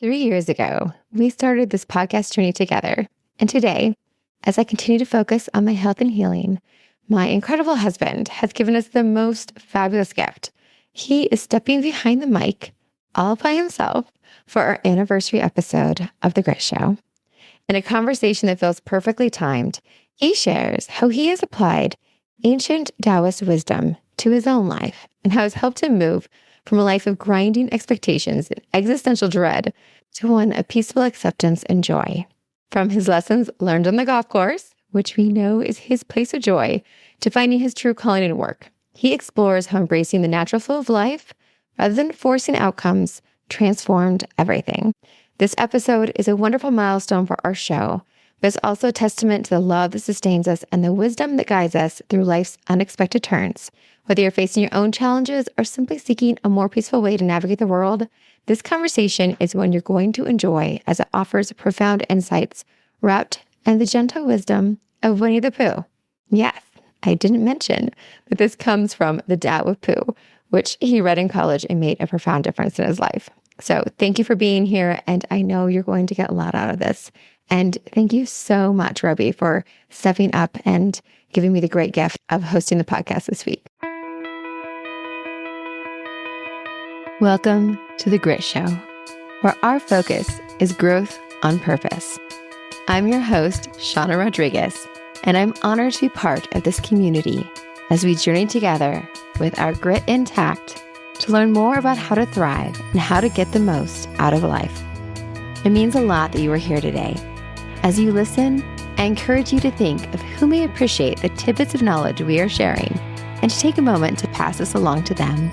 3 years ago, we started this podcast journey together. And today, as I continue to focus on my health and healing, my incredible husband has given us the most fabulous gift. He is stepping behind the mic all by himself for our anniversary episode of The Grit Show. In a conversation that feels perfectly timed, he shares how he has applied ancient Taoist wisdom to his own life and how it's helped him move from a life of grinding expectations and existential dread to one of peaceful acceptance and joy. From his lessons learned on the golf course, which we know is his place of joy, to finding his true calling in work, he explores how embracing the natural flow of life, rather than forcing outcomes, transformed everything. This episode is a wonderful milestone for our show, but it's also a testament to the love that sustains us and the wisdom that guides us through life's unexpected turns. Whether you're facing your own challenges or simply seeking a more peaceful way to navigate the world, this conversation is one you're going to enjoy as it offers profound insights wrapped in the gentle wisdom of Winnie the Pooh. Yes, I didn't mention that this comes from the Tao of Pooh, which he read in college and made a profound difference in his life. So thank you for being here, and I know you're going to get a lot out of this. And thank you so much, Robie, for stepping up and giving me the great gift of hosting the podcast this week. Welcome to The Grit Show, where our focus is growth on purpose. I'm your host, Shauna Rodriguez, and I'm honored to be part of this community as we journey together with our grit intact to learn more about how to thrive and how to get the most out of life. It means a lot that you are here today. As you listen, I encourage you to think of who may appreciate the tidbits of knowledge we are sharing and to take a moment to pass this along to them.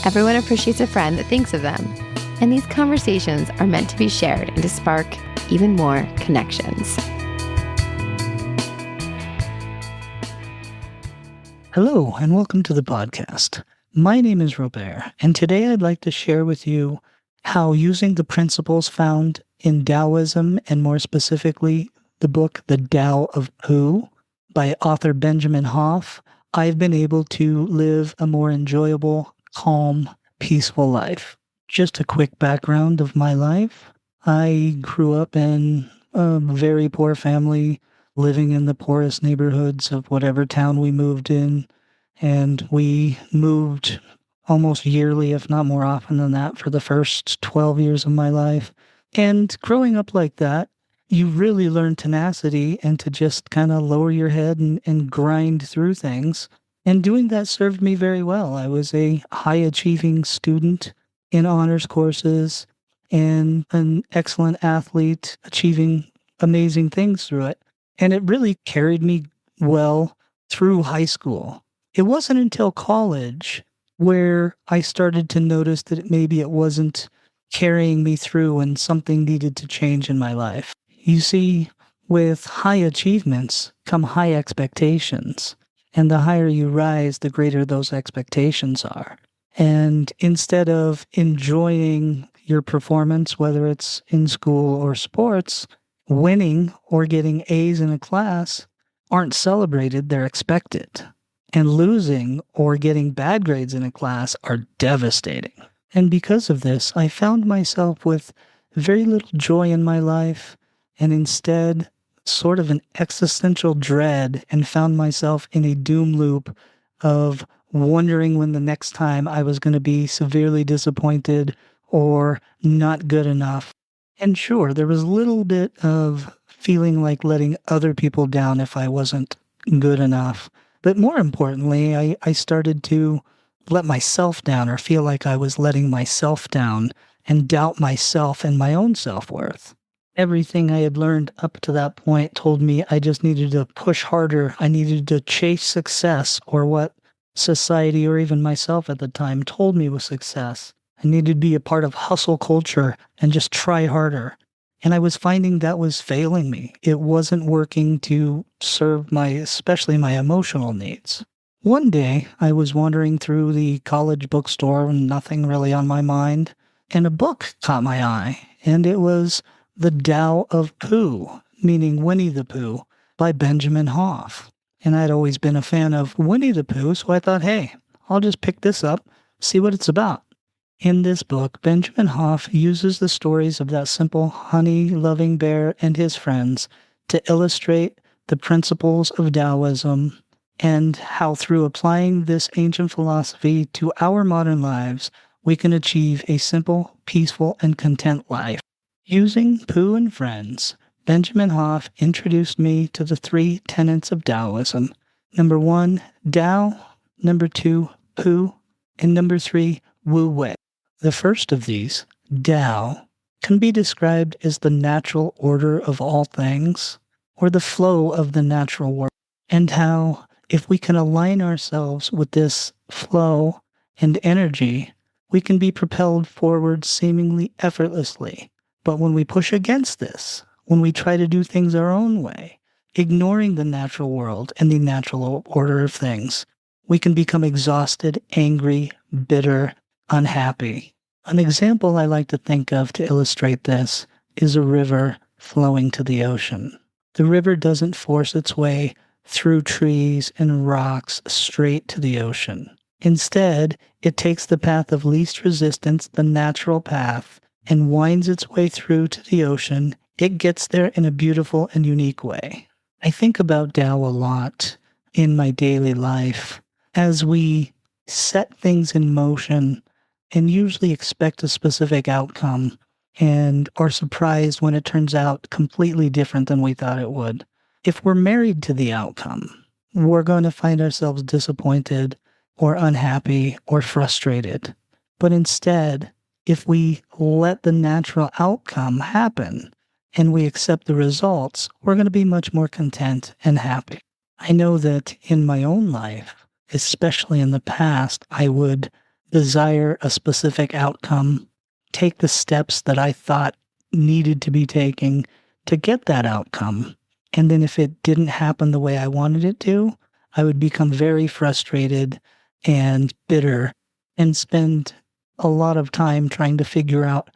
Everyone appreciates a friend that thinks of them, and these conversations are meant to be shared and to spark even more connections. Hello, and welcome to the podcast. My name is Robert, and today I'd like to share with you how using the principles found in Taoism, and more specifically, the book The Tao of Pooh by author Benjamin Hoff, I've been able to live a more enjoyable, calm, peaceful life. Just a quick background of my life. I grew up in a very poor family, living in the poorest neighborhoods of whatever town we moved in, and we moved almost yearly, if not more often than that, for the first 12 years of my life. And growing up like that, you really learn tenacity and to just kind of lower your head and grind through things. And doing that served me very well. I was a high-achieving student in honors courses and an excellent athlete, achieving amazing things through it. And it really carried me well through high school. It wasn't until college where I started to notice that maybe it wasn't carrying me through and something needed to change in my life. You see, with high achievements come high expectations. And the higher you rise, the greater those expectations are. And instead of enjoying your performance, whether it's in school or sports, winning or getting A's in a class aren't celebrated, they're expected. And losing or getting bad grades in a class are devastating. And because of this, I found myself with very little joy in my life, and instead sort of an existential dread, and found myself in a doom loop of wondering when the next time I was going to be severely disappointed or not good enough. And sure, there was a little bit of feeling like letting other people down if I wasn't good enough. But more importantly, I started to let myself down, or feel like I was letting myself down, and doubt myself and my own self-worth. Everything I had learned up to that point told me I just needed to push harder. I needed to chase success, or what society or even myself at the time told me was success. I needed to be a part of hustle culture and just try harder. And I was finding that was failing me. It wasn't working to serve especially my emotional needs. One day, I was wandering through the college bookstore and nothing really on my mind, and a book caught my eye, and it was The Tao of Pooh, meaning Winnie the Pooh, by Benjamin Hoff. And I'd always been a fan of Winnie the Pooh, so I thought, hey, I'll just pick this up, see what it's about. In this book, Benjamin Hoff uses the stories of that simple honey-loving bear and his friends to illustrate the principles of Taoism and how through applying this ancient philosophy to our modern lives, we can achieve a simple, peaceful, and content life. Using Pooh and Friends, Benjamin Hoff introduced me to the 3 tenets of Taoism. Number 1, Tao. Number 2, Pooh. And number 3, Wu Wei. The first of these, Tao, can be described as the natural order of all things, or the flow of the natural world, and how if we can align ourselves with this flow and energy, we can be propelled forward seemingly effortlessly. But when we push against this, when we try to do things our own way, ignoring the natural world and the natural order of things, we can become exhausted, angry, bitter, unhappy. An example I like to think of to illustrate this is a river flowing to the ocean. The river doesn't force its way through trees and rocks straight to the ocean. Instead, it takes the path of least resistance, the natural path, and winds its way through to the ocean. It gets there in a beautiful and unique way. I think about Tao a lot in my daily life as we set things in motion and usually expect a specific outcome and are surprised when it turns out completely different than we thought it would. If we're married to the outcome, we're going to find ourselves disappointed or unhappy or frustrated. But instead, if we let the natural outcome happen and we accept the results, we're going to be much more content and happy. I know that in my own life, especially in the past, I would desire a specific outcome, take the steps that I thought needed to be taken to get that outcome. And then if it didn't happen the way I wanted it to, I would become very frustrated and bitter and spend a lot of time trying to figure out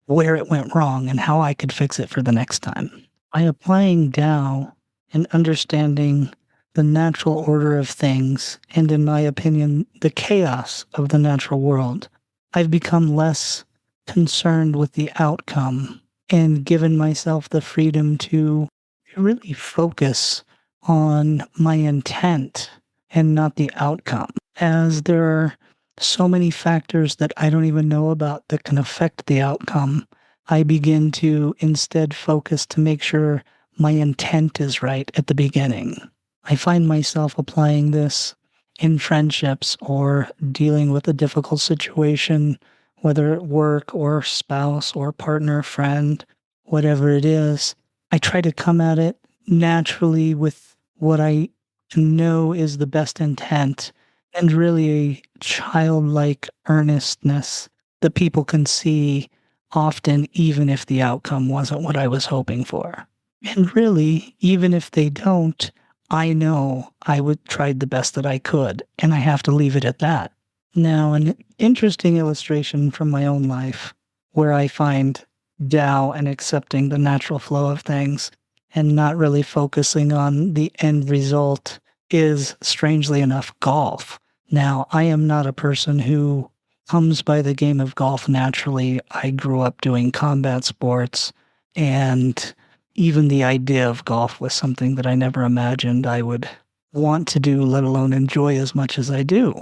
where it went wrong and how I could fix it for the next time. By applying Tao and understanding the natural order of things, and in my opinion, the chaos of the natural world, I've become less concerned with the outcome and given myself the freedom to really focus on my intent and not the outcome, as there are so many factors that I don't even know about that can affect the outcome. I begin to instead focus to make sure my intent is right at the beginning. I find myself applying this in friendships or dealing with a difficult situation, whether at work or spouse or partner, friend, whatever it is. I try to come at it naturally with what I know is the best intent and really a childlike earnestness that people can see often, even if the outcome wasn't what I was hoping for. And really, even if they don't, I know I would tried the best that I could, and I have to leave it at that. Now, an interesting illustration from my own life where I find Tao and accepting the natural flow of things and not really focusing on the end result is, strangely enough, golf. Now, I am not a person who comes by the game of golf naturally. I grew up doing combat sports, and even the idea of golf was something that I never imagined I would want to do, let alone enjoy as much as I do.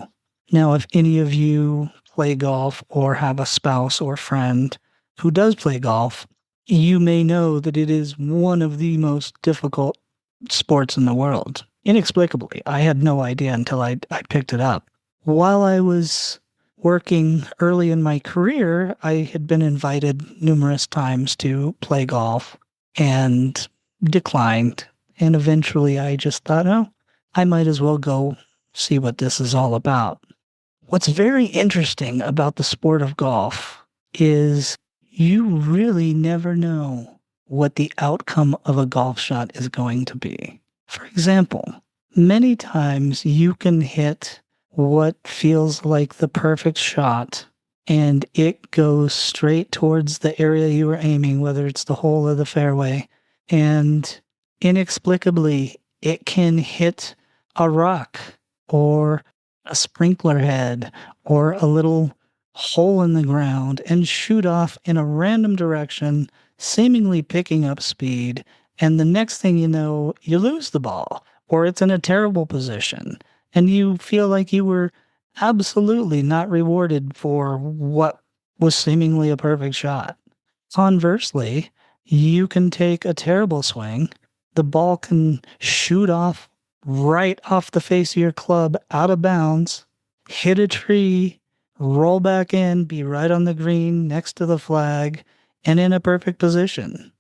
Now, if any of you play golf or have a spouse or friend who does play golf, you may know that it is one of the most difficult sports in the world. Inexplicably, I had no idea until I picked it up. While I was working early in my career, I had been invited numerous times to play golf and declined. And eventually I just thought, oh, I might as well go see what this is all about. What's very interesting about the sport of golf is you really never know what the outcome of a golf shot is going to be. For example, many times you can hit what feels like the perfect shot and it goes straight towards the area you were aiming, whether it's the hole or the fairway, and inexplicably it can hit a rock or a sprinkler head or a little hole in the ground and shoot off in a random direction, seemingly picking up speed. And the next thing you know, you lose the ball, or it's in a terrible position, and you feel like you were absolutely not rewarded for what was seemingly a perfect shot. Conversely, you can take a terrible swing, the ball can shoot off right off the face of your club out of bounds, hit a tree, roll back in, be right on the green next to the flag, and in a perfect position.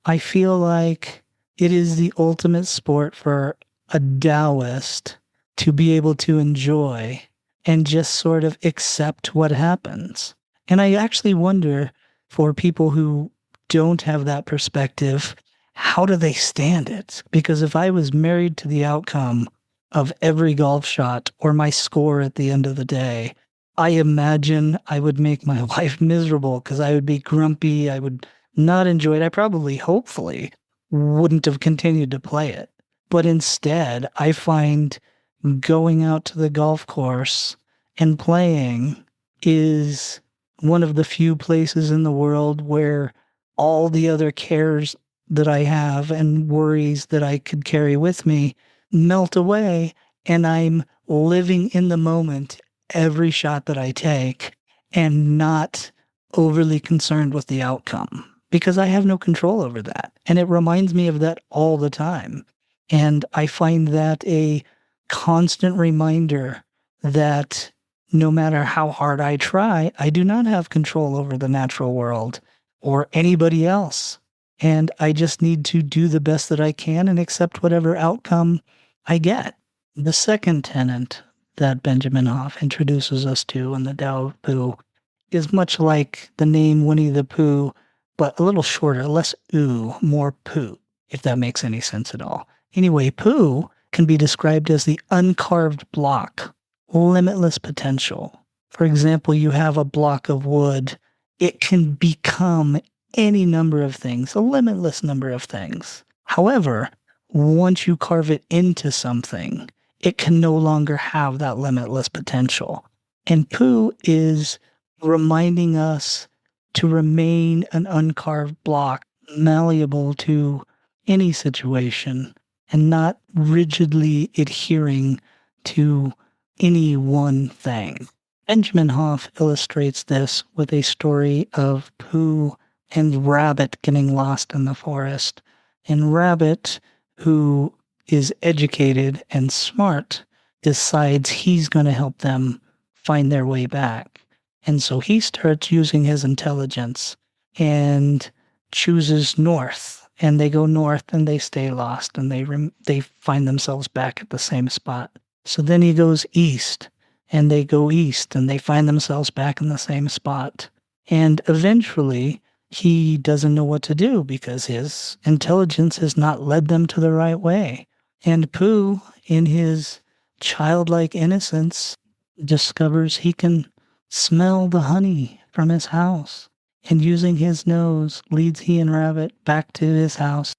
I feel like it is the ultimate sport for a Taoist to be able to enjoy and just sort of accept what happens. And I actually wonder, for people who don't have that perspective, how do they stand it? Because if I was married to the outcome of every golf shot or my score at the end of the day, I imagine I would make my life miserable because I would be grumpy. I would not enjoy it. I probably, hopefully, wouldn't have continued to play it. But instead, I find going out to the golf course and playing is one of the few places in the world where all the other cares that I have and worries that I could carry with me melt away, and I'm living in the moment every shot that I take and not overly concerned with the outcome, because I have no control over that. And it reminds me of that all the time. And I find that a constant reminder that no matter how hard I try, I do not have control over the natural world or anybody else. And I just need to do the best that I can and accept whatever outcome I get. The second tenet that Benjamin Hoff introduces us to in the Tao of Pooh is much like the name Winnie the Pooh, but a little shorter, less ooh, more poo, if that makes any sense at all. Anyway, Pooh can be described as the uncarved block, limitless potential. For example, you have a block of wood. It can become any number of things, a limitless number of things. However, once you carve it into something, it can no longer have that limitless potential. And Pooh is reminding us to remain an uncarved block, malleable to any situation, and not rigidly adhering to any one thing. Benjamin Hoff illustrates this with a story of Pooh and Rabbit getting lost in the forest. And Rabbit, who is educated and smart, decides he's going to help them find their way back. And so he starts using his intelligence and chooses north. And they go north and they stay lost, and they find themselves back at the same spot. So then he goes east, and they go east and they find themselves back in the same spot. And eventually he doesn't know what to do because his intelligence has not led them to the right way. And Pooh, in his childlike innocence, discovers he can smell the honey from his house, and using his nose leads he and Rabbit back to his house.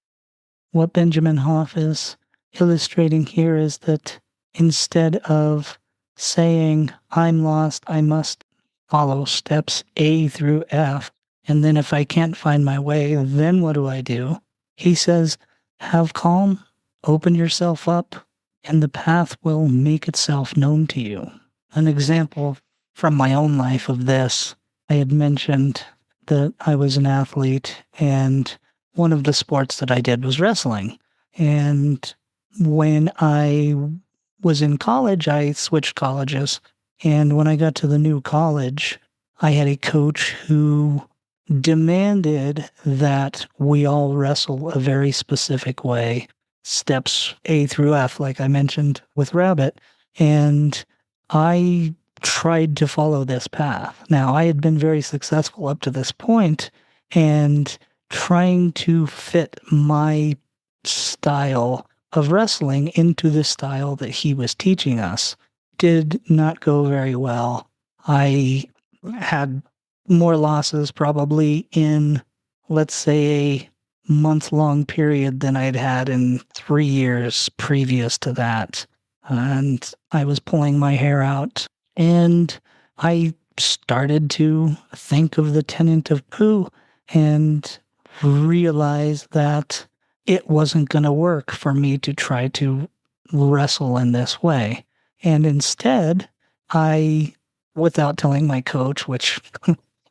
What Benjamin Hoff is illustrating here is that instead of saying, I'm lost, I must follow steps A through F, and then if I can't find my way, then what do? He says, have calm, open yourself up, and the path will make itself known to you. An example from my own life of this, I had mentioned that I was an athlete, and one of the sports that I did was wrestling. And when I was in college, I switched colleges. And when I got to the new college, I had a coach who demanded that we all wrestle a very specific way, steps A through F, like I mentioned with Rabbit. And I tried to follow this path. Now, I had been very successful up to this point, and trying to fit my style of wrestling into the style that he was teaching us did not go very well. I had more losses probably in, let's say, a month-long period than I'd had in 3 years previous to that. And I was pulling my hair out. And I started to think of the tenet of Pooh and realize that it wasn't going to work for me to try to wrestle in this way. And instead, I, without telling my coach, which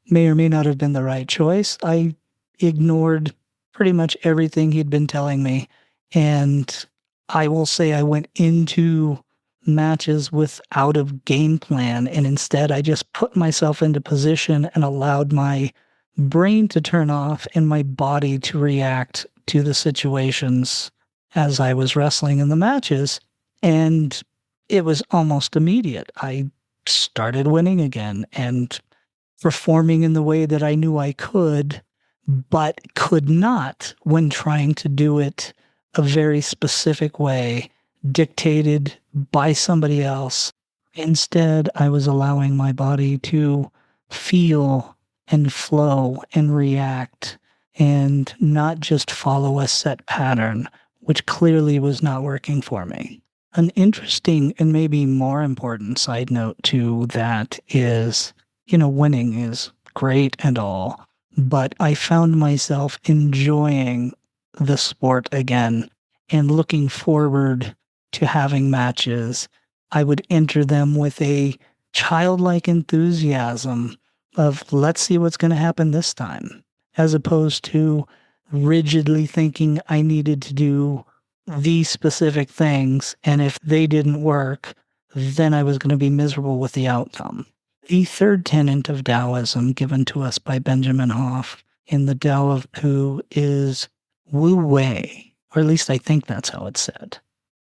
may or may not have been the right choice, I ignored pretty much everything he'd been telling me. And I will say I went into matches without a game plan, and instead I just put myself into position and allowed my brain to turn off and my body to react to the situations as I was wrestling in the matches. And it was almost immediate. I started winning again and performing in the way that I knew I could, but could not when trying to do it a very specific way, dictated by somebody else. Instead, I was allowing my body to feel and flow and react and not just follow a set pattern, which clearly was not working for me. An interesting and maybe more important side note to that is, winning is great and all, but I found myself enjoying the sport again and looking forward to having matches. I would enter them with a childlike enthusiasm of, let's see what's going to happen this time, as opposed to rigidly thinking I needed to do these specific things, and if they didn't work, then I was going to be miserable with the outcome. The third tenet of Taoism given to us by Benjamin Hoff in the Tao of Pooh is Wu Wei, or at least I think that's how it's said.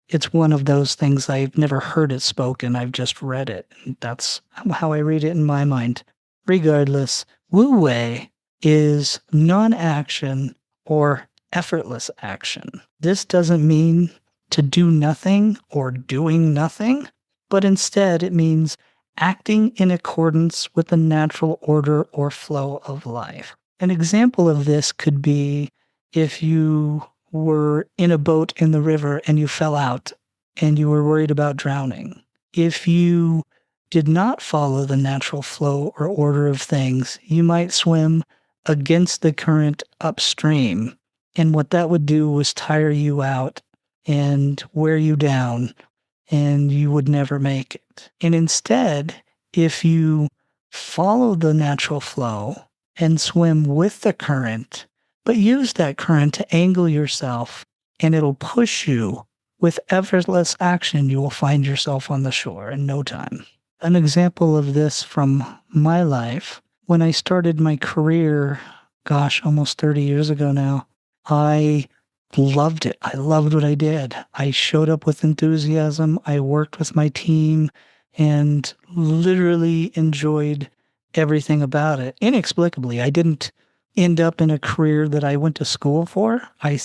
It's one of those things I've never heard it spoken, I've just read it. That's how I read it in my mind. Regardless, Wu Wei is non-action or effortless action. This doesn't mean to do nothing or doing nothing, but instead it means acting in accordance with the natural order or flow of life. An example of this could be if you were in a boat in the river and you fell out and you were worried about drowning. If you did not follow the natural flow or order of things, you might swim against the current upstream. And what that would do was tire you out and wear you down, and you would never make it. And instead, if you follow the natural flow and swim with the current, but use that current to angle yourself, and it'll push you with effortless action, you will find yourself on the shore in no time. An example of this from my life, when I started my career, almost 30 years ago now, I loved it. I loved what I did. I showed up with enthusiasm. I worked with my team and literally enjoyed everything about it. Inexplicably, I didn't end up in a career that I went to school for. I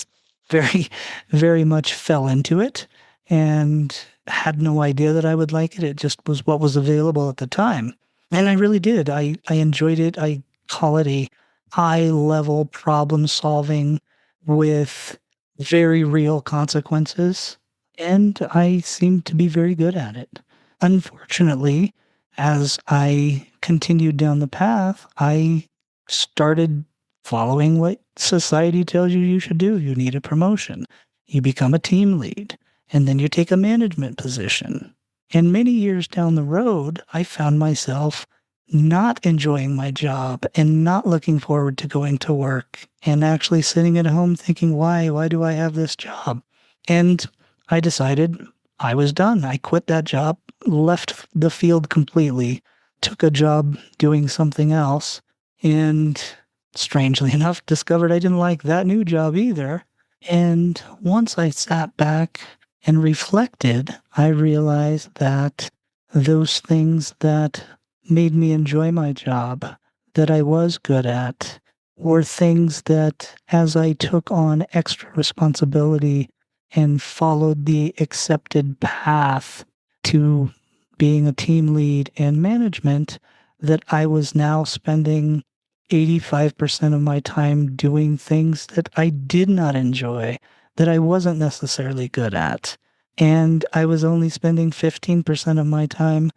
very, very much fell into it and had no idea that I would like it. It just was what was available at the time. And I really did. I enjoyed it. I call it a high-level problem solving with very real consequences, and I seem to be very good at it. Unfortunately, as I continued down the path, I started following what society tells you should do. You need a promotion. You become a team lead, and then you take a management position. And many years down the road, I found myself not enjoying my job and not looking forward to going to work and actually sitting at home thinking, why do I have this job? And I decided I was done. I quit that job, left the field completely, took a job doing something else, and strangely enough, discovered I didn't like that new job either. And once I sat back and reflected, I realized that those things that made me enjoy my job, that I was good at, were things that as I took on extra responsibility and followed the accepted path to being a team lead and management, that I was now spending 85% of my time doing things that I did not enjoy, that I wasn't necessarily good at. And I was only spending 15% of my time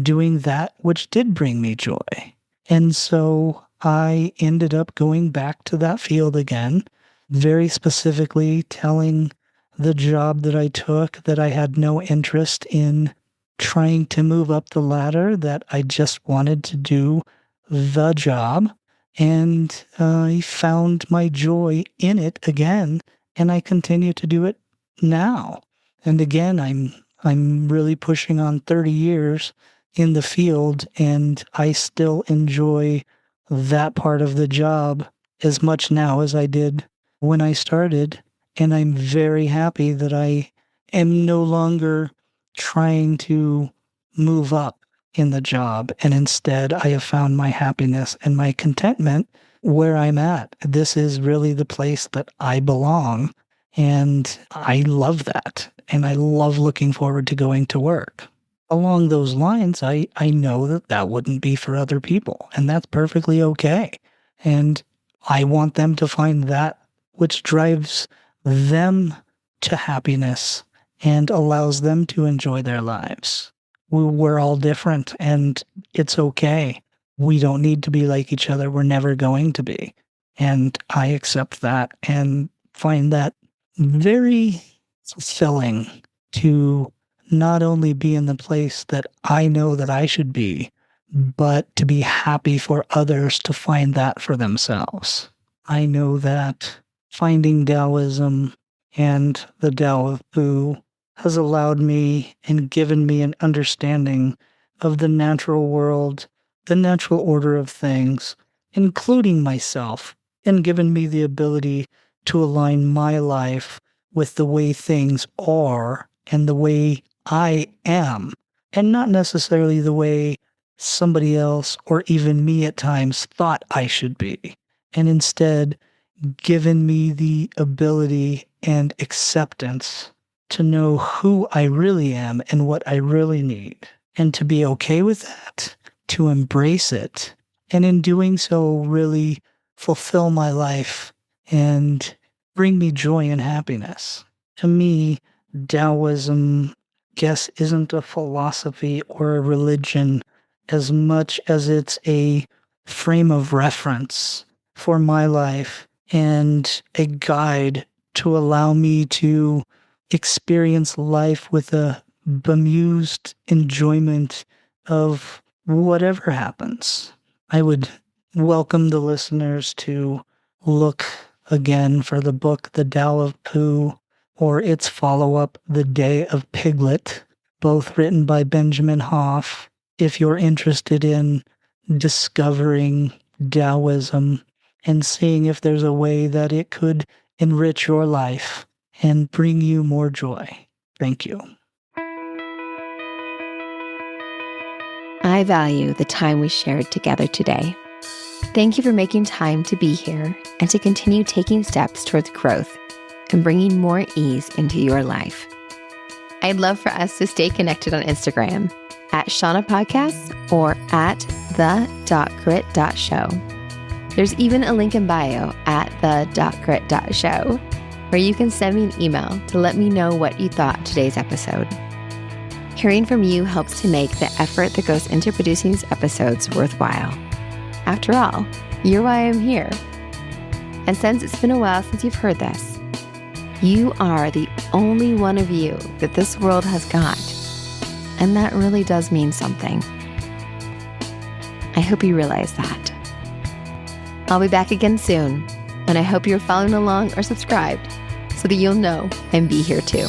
doing that which did bring me joy. And so I ended up going back to that field again, very specifically telling the job that I took that I had no interest in trying to move up the ladder, that I just wanted to do the job. And I found my joy in it again, and I continue to do it now. And again, I'm really pushing on 30 years in the field, and I still enjoy that part of the job as much now as I did when I started. And I'm very happy that I am no longer trying to move up in the job, and instead I have found my happiness and my contentment where I'm at. This is really the place that I belong, and I love that, and I love looking forward to going to work. Along those lines, I know that that wouldn't be for other people, and that's perfectly okay. And I want them to find that which drives them to happiness and allows them to enjoy their lives. We're all different, and it's okay. We don't need to be like each other. We're never going to be. And I accept that and find that very fulfilling to not only be in the place that I know that I should be, but to be happy for others to find that for themselves. I know that finding Taoism and the Tao of Pooh has allowed me and given me an understanding of the natural world, the natural order of things, including myself, and given me the ability to align my life with the way things are and the way I am, and not necessarily the way somebody else or even me at times thought I should be, and instead given me the ability and acceptance to know who I really am and what I really need, and to be okay with that, to embrace it, and in doing so, really fulfill my life and bring me joy and happiness. To me, Taoism, guess, isn't a philosophy or a religion as much as it's a frame of reference for my life and a guide to allow me to experience life with a bemused enjoyment of whatever happens. I would welcome the listeners to look again for the book The Tao of Pooh, or its follow-up, The Day of Piglet, both written by Benjamin Hoff, if you're interested in discovering Taoism and seeing if there's a way that it could enrich your life and bring you more joy. Thank you. I value the time we shared together today. Thank you for making time to be here and to continue taking steps towards growth and bringing more ease into your life. I'd love for us to stay connected on Instagram at Shauna Podcasts or at the.grit.show. There's even a link in bio at the.grit.show where you can send me an email to let me know what you thought today's episode. Hearing from you helps to make the effort that goes into producing these episodes worthwhile. After all, you're why I'm here. And since it's been a while since you've heard this, you are the only one of you that this world has got. And that really does mean something. I hope you realize that. I'll be back again soon, and I hope you're following along or subscribed so that you'll know and be here too.